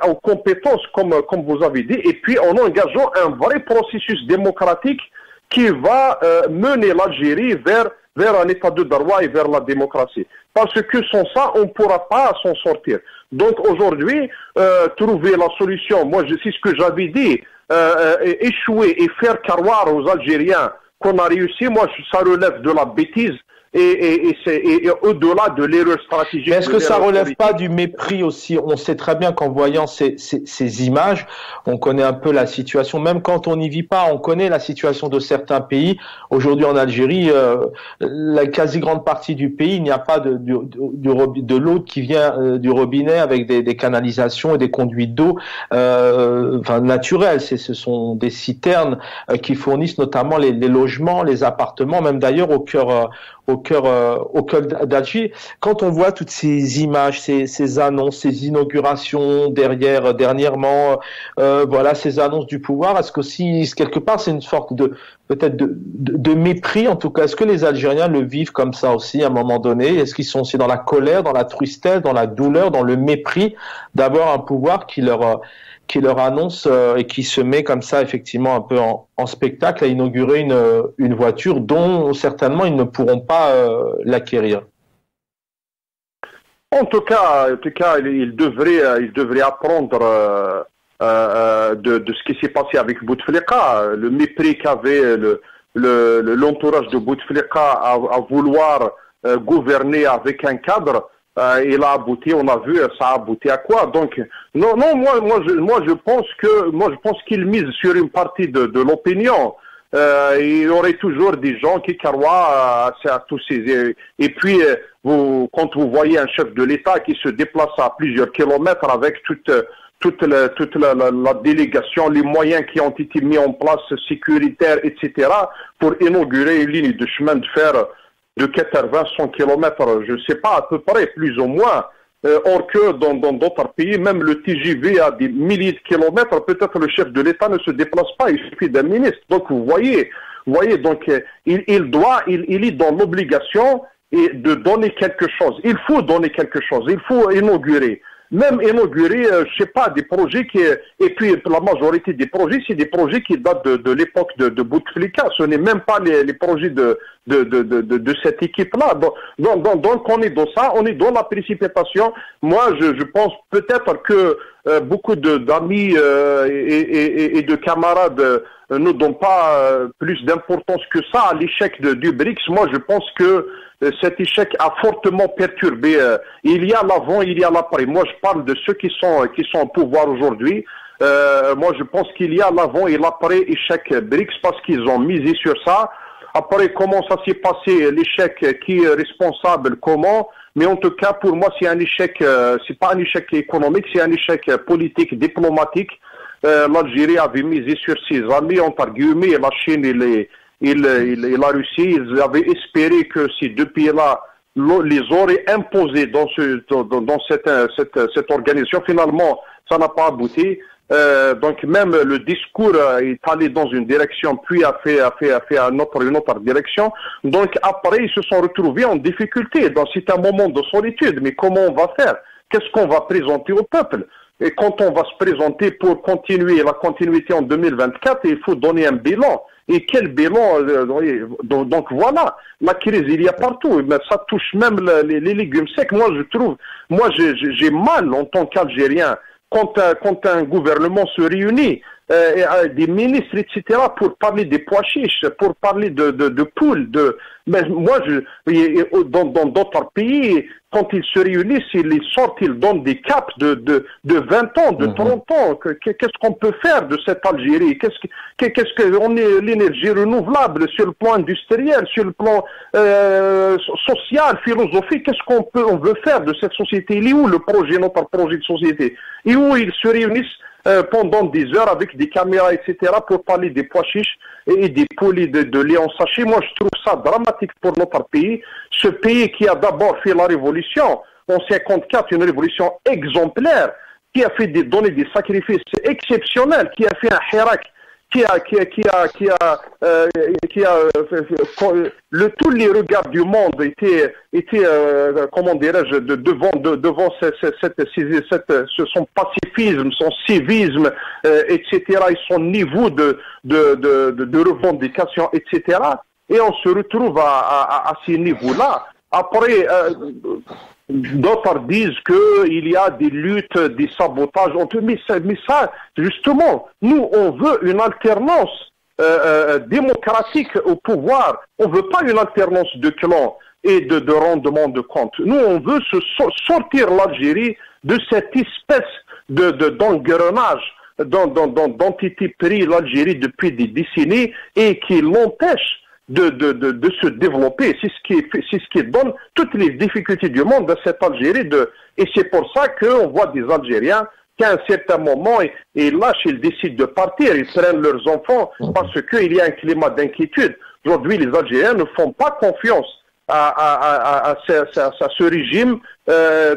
aux compétences, comme vous avez dit, et puis en engageant un vrai processus démocratique qui va mener l'Algérie vers un état de droit et vers la démocratie. Parce que sans ça, on ne pourra pas s'en sortir. Donc aujourd'hui, trouver la solution, moi c'est ce que j'avais dit, échouer et faire croire aux Algériens qu'on a réussi, moi ça relève de la bêtise et au-delà de l'erreur stratégique. Mais est-ce que ça relève pas du mépris aussi? On sait très bien qu'en voyant ces images, on connaît un peu la situation. Même quand on n'y vit pas, on connaît la situation de certains pays. Aujourd'hui en Algérie, la quasi grande partie du pays, il n'y a pas de l'eau qui vient du robinet avec des canalisations et des conduites d'eau naturelles. Ce sont des citernes qui fournissent notamment les logements, les appartements, même d'ailleurs au cœur d'Alger. Quand on voit toutes ces images, ces annonces, ces inaugurations dernièrement, ces annonces du pouvoir, est-ce que si quelque part c'est une sorte de mépris, en tout cas, est-ce que les Algériens le vivent comme ça aussi à un moment donné? Est-ce qu'ils sont aussi dans la colère, dans la tristesse, dans la douleur, dans le mépris d'avoir un pouvoir qui leur annonce et qui se met comme ça effectivement un peu en spectacle à inaugurer une voiture dont certainement ils ne pourront pas l'acquérir? En tout cas, il devrait apprendre de ce qui s'est passé avec Bouteflika, le mépris qu'avait l'entourage de Bouteflika à vouloir gouverner avec un cadre. Il a abouti, on a vu, ça a abouti à quoi? Donc, non, moi je pense qu'il mise sur une partie de l'opinion. Il y aurait toujours des gens qui croient à tous ces... Et puis, quand vous voyez un chef de l'État qui se déplace à plusieurs kilomètres avec toute la délégation, les moyens qui ont été mis en place, sécuritaires, etc., pour inaugurer une ligne de chemin de fer de 80-100 km, je ne sais pas, à peu près, plus ou moins. Or que dans d'autres pays, même le TGV a des milliers de kilomètres, peut-être le chef de l'État ne se déplace pas, il suffit d'un ministre. Donc vous voyez Vous voyez, donc il est dans l'obligation de donner quelque chose. Il faut donner quelque chose. Il faut inaugurer. Même inaugurer, je sais pas, des projets et puis la majorité des projets, c'est des projets qui datent de l'époque de Bouteflika. Ce n'est même pas les projets de cette équipe-là. Donc on est dans ça, on est dans la précipitation. Moi, je pense peut-être que beaucoup d'amis et de camarades ne donnent pas plus d'importance que ça à l'échec du BRICS. Moi, je pense que cet échec a fortement perturbé. Il y a l'avant, il y a l'après. Moi, je parle de ceux qui sont au pouvoir aujourd'hui. Moi, je pense qu'il y a l'avant et l'après échec BRICS parce qu'ils ont misé sur ça. Après, comment ça s'est passé, l'échec, qui est responsable, comment? Mais en tout cas, pour moi, c'est un échec, c'est pas un échec économique, c'est un échec politique, diplomatique. L'Algérie avait misé sur ses amis, entre guillemets, la Chine et la Russie. Ils avaient espéré que ces deux pays-là les auraient imposés dans cette organisation. Finalement, ça n'a pas abouti. Donc même le discours est allé dans une direction, puis a fait une autre direction. Donc après, ils se sont retrouvés en difficulté. Donc c'est un moment de solitude. Mais comment on va faire? Qu'est-ce qu'on va présenter au peuple? Et quand on va se présenter pour continuer la continuité en 2024, il faut donner un bilan. Et quel bilan? Donc voilà, la crise il y a partout. Mais ça touche même les légumes secs. Moi je trouve, j'ai mal en tant qu'Algérien quand un gouvernement se réunit, des ministres, etc., pour parler des pois chiches, pour parler de poules, mais moi, dans d'autres pays, quand ils se réunissent, ils sortent, ils donnent des caps de 20 ans, de 30 ans. Qu'est-ce qu'on peut faire de cette Algérie? Qu'est-ce que on est l'énergie renouvelable sur le plan industriel, sur le plan social, philosophique? Qu'est-ce on veut faire de cette société? Il est où notre projet de société? Et où ils se réunissent pendant des heures avec des caméras, etc., pour parler des pois chiches et des poules de lait en sachet? Moi, je trouve ça dramatique pour notre pays. Ce pays qui a d'abord fait la révolution en 54, une révolution exemplaire, qui a donné des sacrifices exceptionnels, qui a fait un hirak, tous les regards du monde étaient comment dirais-je, devant son pacifisme, son civisme, etc., et son niveau de revendication, etc. Et on se retrouve à ces niveaux-là. Après, d'autres disent qu'il y a des luttes, des sabotages. Mais ça, justement, nous, on veut une alternance démocratique au pouvoir. On veut pas une alternance de clans et de rendement de compte. Nous, on veut sortir l'Algérie de cette espèce d'engrenage dont était pris l'Algérie depuis des décennies et qui l'empêche de se développer. C'est ce qui donne toutes les difficultés du monde à cette Algérie. Et c'est pour ça qu'on voit des Algériens qu'à un certain moment, ils lâchent, ils décident de partir, ils prennent leurs enfants parce qu'il y a un climat d'inquiétude. Aujourd'hui, les Algériens ne font pas confiance à ce régime.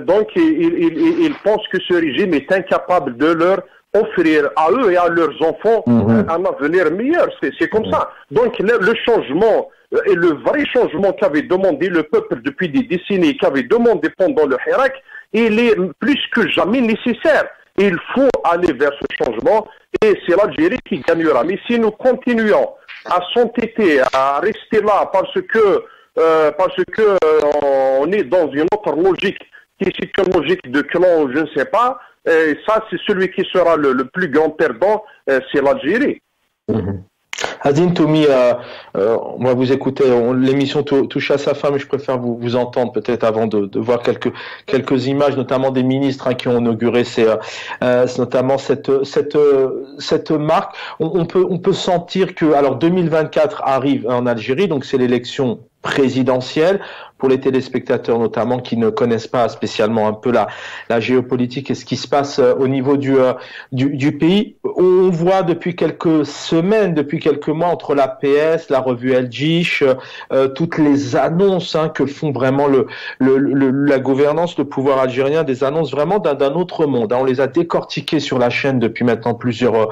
Donc, ils pensent que ce régime est incapable de leur offrir à eux et à leurs enfants un avenir meilleur. C'est comme ça. Donc le changement, et le vrai changement qu'avait demandé le peuple depuis des décennies, qu'avait demandé pendant le Hirak, il est plus que jamais nécessaire. Il faut aller vers ce changement et c'est l'Algérie qui gagnera. Mais si nous continuons à s'entêter, à rester là parce que on est dans une autre logique, qui est une logique de clan, je ne sais pas, et ça, c'est celui qui sera le plus grand perdant, c'est l'Algérie. Adine Toumi, on va vous écouter. L'émission touche à sa fin, mais je préfère vous entendre peut-être avant de voir quelques images, notamment des ministres qui ont inauguré notamment cette marque. On peut sentir que, alors 2024 arrive en Algérie, donc c'est l'élection présidentielle. Pour les téléspectateurs notamment qui ne connaissent pas spécialement un peu la géopolitique et ce qui se passe au niveau du pays, on voit depuis quelques semaines, depuis quelques mois entre la PS, la revue El Jish, toutes les annonces que font vraiment la gouvernance, le pouvoir algérien, des annonces vraiment d'un autre monde. On les a décortiquées sur la chaîne depuis maintenant plusieurs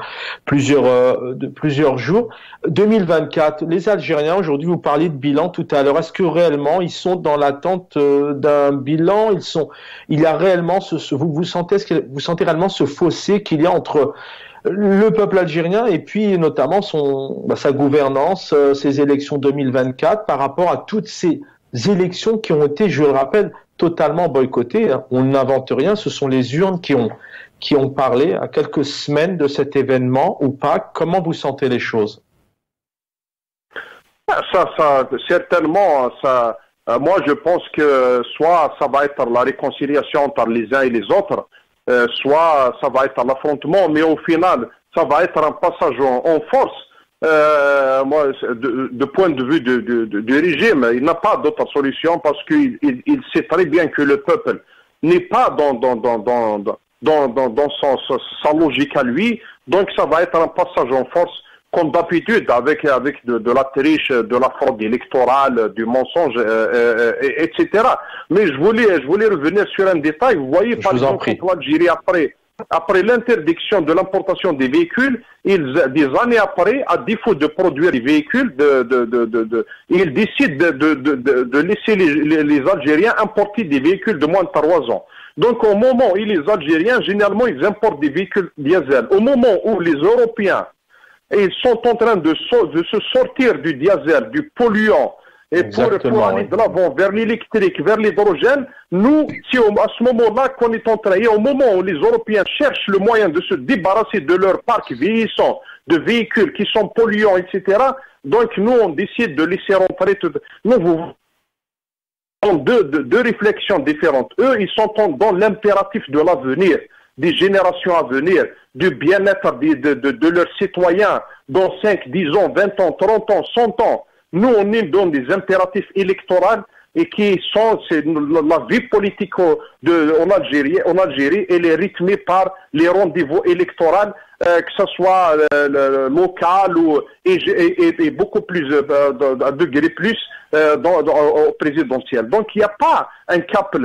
jours. 2024, les Algériens, aujourd'hui, vous parliez de bilan tout à l'heure. Est-ce que réellement ils sont dans l'attente d'un bilan? Il y a réellement vous sentez réellement ce fossé qu'il y a entre le peuple algérien et puis notamment sa gouvernance, ses élections 2024 par rapport à toutes ces élections qui ont été, je le rappelle, totalement boycottées. On n'invente rien, ce sont les urnes qui ont parlé à quelques semaines de cet événement ou pas. Comment vous sentez les choses? Ça, certainement, moi je pense que soit ça va être la réconciliation entre les uns et les autres, soit ça va être l'affrontement, mais au final, ça va être un passage en force. Moi, de point de vue du régime, il n'a pas d'autre solution parce qu'il sait très bien que le peuple n'est pas dans sa logique à lui, donc ça va être un passage en force. Comme d'habitude, avec de la triche, de la fraude électorale, du mensonge, etc. Mais je voulais revenir sur un détail. Vous voyez, par exemple, l'Algérie, après l'interdiction de l'importation des véhicules, des années après, à défaut de produire des véhicules, ils décident de laisser les Algériens importer des véhicules de moins de 3 ans. Donc, au moment où les Algériens, généralement, ils importent des véhicules diesel. Au moment où les Européens ils sont en train de se sortir du diesel, du polluant, et pour aller de l'avant vers l'électrique, vers l'hydrogène, nous, si à ce moment-là qu'on est en train, et au moment où les Européens cherchent le moyen de se débarrasser de leur parc vieillissant, de véhicules qui sont polluants, etc., donc nous, on décide de laisser rentrer tout. Nous, vous ont deux réflexions différentes. Eux, ils sont dans l'impératif de l'avenir, des générations à venir, du bien-être de leurs citoyens dans 5, 10 ans, 20 ans, 30 ans, 100 ans. Nous, on est dans des impératifs électoraux et c'est la vie politique en Algérie, elle est rythmée par les rendez-vous électoraux, que ce soit local et beaucoup plus, à degré plus, au présidentiel. Donc, il n'y a pas un cap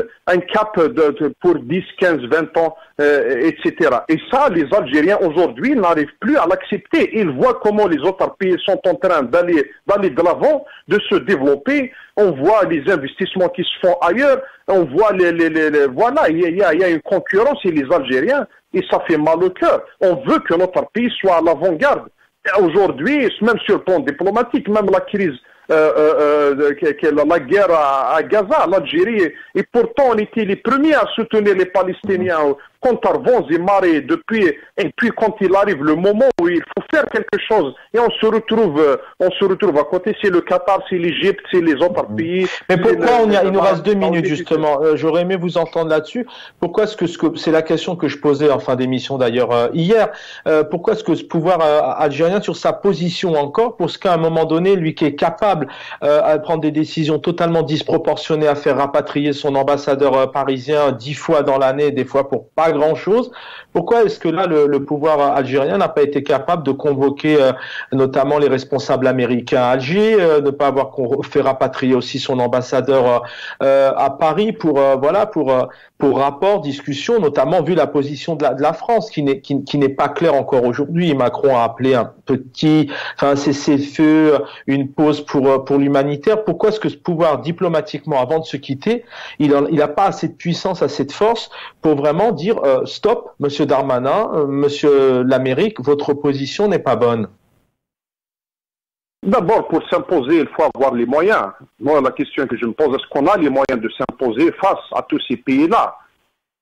pour 10, 15, 20 ans, etc. Et ça, les Algériens aujourd'hui n'arrivent plus à l'accepter. Ils voient comment les autres pays sont en train d'aller de l'avant, de se développer. On voit les investissements qui se font ailleurs. On voit voilà, il y a une concurrence et les Algériens, et ça fait mal au cœur. On veut que notre pays soit à l'avant-garde. Aujourd'hui, même sur le plan diplomatique, même la crise, la guerre à Gaza, l'Algérie, et pourtant on était les premiers à soutenir les Palestiniens contre vents et marées et puis quand il arrive le moment où il faut faire quelque chose et on se retrouve à côté, c'est le Qatar, c'est l'Égypte, c'est les autres pays. Mais pourquoi il nous reste 2 minutes justement, j'aurais aimé vous entendre là-dessus. Pourquoi est-ce que c'est la question que je posais en fin d'émission d'ailleurs hier, pourquoi est-ce que ce pouvoir algérien sur sa position encore, pour ce qu'à un moment donné, lui qui est capable à prendre des décisions totalement disproportionnées, à faire rapatrier son ambassadeur parisien 10 fois dans l'année, des fois pour pas grand-chose. Pourquoi est-ce que là, le pouvoir algérien n'a pas été capable de convoquer notamment les responsables américains à Alger, ne pas avoir fait rapatrier aussi son ambassadeur à Paris pour rapport, discussion, notamment vu la position de la France qui n'est pas claire encore aujourd'hui. Macron a appelé un cessez-le-feu, une pause pour l'humanitaire. Pourquoi est-ce que ce pouvoir diplomatiquement, avant de se quitter, il n'a pas assez de puissance, assez de force pour vraiment dire stop, Monsieur Darmanin, Monsieur l'Amérique, votre position n'est pas bonne? D'abord, pour s'imposer, il faut avoir les moyens. Moi, la question que je me pose, est-ce qu'on a les moyens de s'imposer face à tous ces pays-là?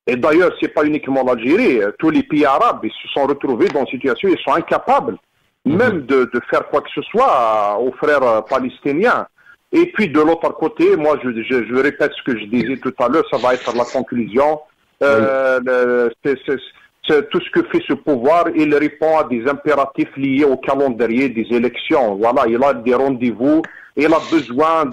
Et d'ailleurs, ce n'est pas uniquement l'Algérie. Tous les pays arabes, ils se sont retrouvés dans une situation, ils sont incapables même de faire quoi que ce soit aux frères palestiniens. Et puis, de l'autre côté, moi, je répète ce que je disais tout à l'heure, ça va être la conclusion. tout ce que fait ce pouvoir, il répond à des impératifs liés au calendrier des élections. Voilà, il a des rendez-vous, il a besoin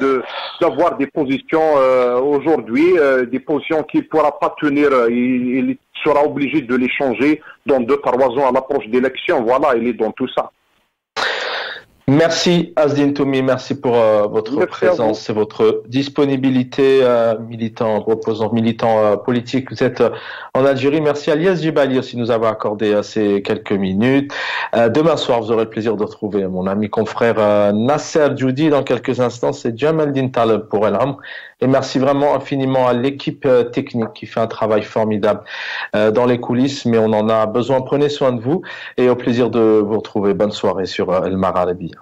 d'avoir des positions aujourd'hui, des positions qu'il ne pourra pas tenir. Il sera obligé de les changer dans 2-3 ans à l'approche d'élections. Voilà, il est dans tout ça. Merci Azdine Toumi, merci pour votre présence et votre disponibilité, opposant militant politique. Vous êtes en Algérie. Merci à Lies Djibali aussi de nous avoir accordé ces quelques minutes. Demain soir, vous aurez le plaisir de retrouver mon ami confrère Nasser Djoudi. Dans quelques instants, c'est Jamaldine Taleb pour El Amr. Et merci vraiment infiniment à l'équipe technique qui fait un travail formidable dans les coulisses, mais on en a besoin. Prenez soin de vous et au plaisir de vous retrouver. Bonne soirée sur El Mar Arabi.